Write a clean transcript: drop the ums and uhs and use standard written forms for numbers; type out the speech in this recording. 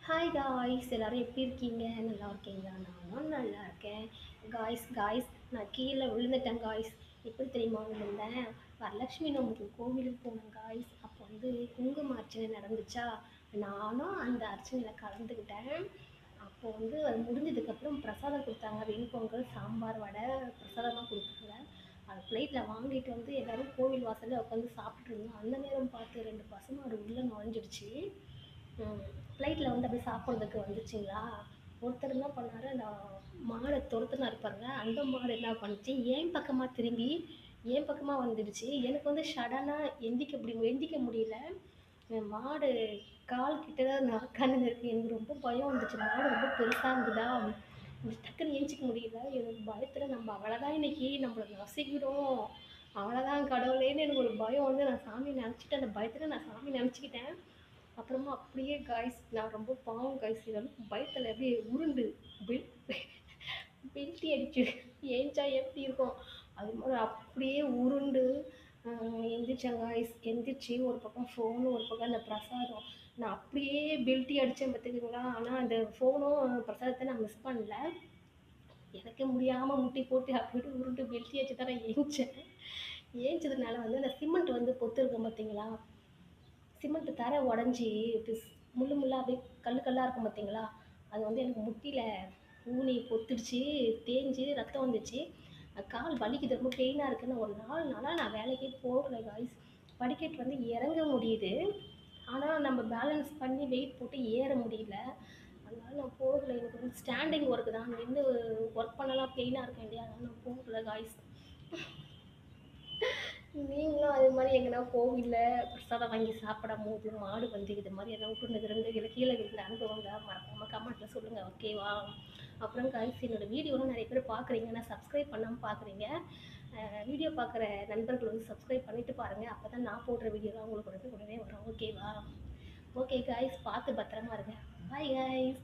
Hi guys எல்லாரும் எப்படி இருக்கீங்க? நல்லா இருக்கீங்களா? நானும் நல்லா இருக்கேன். காய்ஸ் நான் கீழே விழுந்துட்டேன் காய்ஸ். எப்படி தெரியுமா விழுந்தேன்? வரலட்சுமி நோம்புக்கு கோவிலுக்கு போனேன் காய்ஸ். அப்போ வந்து குங்கும அர்ச்சனை நடந்துச்சா, நானும் அந்த அர்ச்சனையில் கலந்துக்கிட்டேன். அப்போ வந்து அது முடிஞ்சதுக்கப்புறம் பிரசாதம் கொடுத்தாங்க. வெண்பொங்கல், சாம்பார், வடை பிரசாதமாக கொடுத்தாங்க. அது பிளேட்டில் வாங்கிட்டு வந்து எல்லோரும் கோவில் வாசலில் உட்காந்து சாப்பிட்டுட்டு இருந்தோம். அந்த நேரம் பார்த்து ரெண்டு பசுமாடு உள்ளே நுழைஞ்சிடுச்சு. ஃப்ளைட்டில் வந்து அப்படியே சாப்பிட்றதுக்கு வந்துச்சுங்களா. ஒருத்தர் என்ன பண்ணார், அந்த மாடை துரத்துனாரு பாருங்க. அந்த மாடு என்ன பண்ணுச்சு, என் பக்கமாக திரும்பி என் பக்கமாக வந்துடுச்சு. எனக்கு வந்து சடனாக எந்திக்க முடியல. மாடு கால் கிட்ட தான் நான் உட்காந்துன்னு இருக்கேன். எனக்கு ரொம்ப பயம் வந்துச்சு. மாடு ரொம்ப பெருசாக இருந்ததா, டக்குன்னு ஏஞ்சிக்க முடியல. எனக்கு பயத்தில் நம்ம அவ்வளோதான், இன்னைக்கு நம்மளை நசுக்கிடும், அவ்வளோதான் கடவுளேன்னு எனக்கு ஒரு பயம் வந்து நான் சாமி நினச்சிட்டு, அந்த பயத்தில் நான் சாமி நினச்சிக்கிட்டேன். அப்புறமா அப்படியே காய்ஸ், நான் ரொம்ப பாவம் காய்ஸ், இதெல்லாம் பயத்தில் அப்படியே உருண்டு பெல் பெல்ட்டி அடிச்சு ஏஞ்சா எப்படி இருக்கும் அது மாதிரி அப்படியே உருண்டு எந்திரிச்சேன் காய்ஸ். எந்திரிச்சு ஒரு பக்கம் ஃபோனு, ஒரு பக்கம் அந்த பிரசாதம், நான் அப்படியே பெல்ட்டி அடித்தேன் பார்த்துக்கிங்களா. ஆனால் அந்த ஃபோனும் பிரசாதத்தை நான் மிஸ் பண்ணல. எனக்கு முடியாமல் முட்டி போட்டு அப்படி உருண்டு பெல்ட்டி அடிச்சு தான் நான் ஏஞ்சேன். ஏஞ்சதுனால வந்து அந்த சிமெண்ட் வந்து பொத்து இருக்கும் பார்த்தீங்களா, சிமெண்ட் தரை உடஞ்சி முள்ளு முள்ளாக அப்படியே கல் கல்லாக இருக்கும் பார்த்தீங்களா, அது வந்து எனக்கு முட்டியில் ஊனி பொத்துடுச்சு, தேஞ்சு ரத்தம் வந்துச்சு. கால் வலிக்குது, ரொம்ப பெயினாக இருக்குன்னு ஒரு 4 நாளாக நான் வேலைக்கே போகல காய்ஸ். படிக்கட்டு வந்து இறங்க முடியுது, ஆனால் நம்ம பேலன்ஸ் பண்ணி வெயிட் போட்டு ஏற முடியல. அதனால நான் போகலை. எனக்கு வந்து ஸ்டாண்டிங் ஒர்க்கு தான், நின்று ஒர்க் பண்ணலாம் பெயினாக இருக்கும் இல்லையா, அதனால நான் போகல காய்ஸ். நீங்களும் அது மாதிரி எங்கன்னா கோவிலில் பிரசாதம் வாங்கி சாப்பிடும்போது மாடு வந்து இது மாதிரி எதனா விட்டுனது ரெண்டு இல்லை கீழே விழுந்த அனுபவங்களை மறக்காமல் கமெண்ட்டில் சொல்லுங்கள், ஓகேவா? அப்புறம் காய்ஸ், என்னோடய வீடியோலாம் நிறைய பேர் பார்க்குறீங்க, ஆனால் சப்ஸ்கிரைப் பண்ணாமல் பார்க்குறீங்க. வீடியோ பார்க்குற நண்பர்கள் வந்து சப்ஸ்கிரைப் பண்ணிவிட்டு பாருங்கள். அப்போ தான் நான் போடுற வீடியோலாம் உங்களுக்கு உடனே வரும், ஓகேவா? ஓகே காய்ஸ், பார்த்து பத்திரமா இருங்க. Bye guys.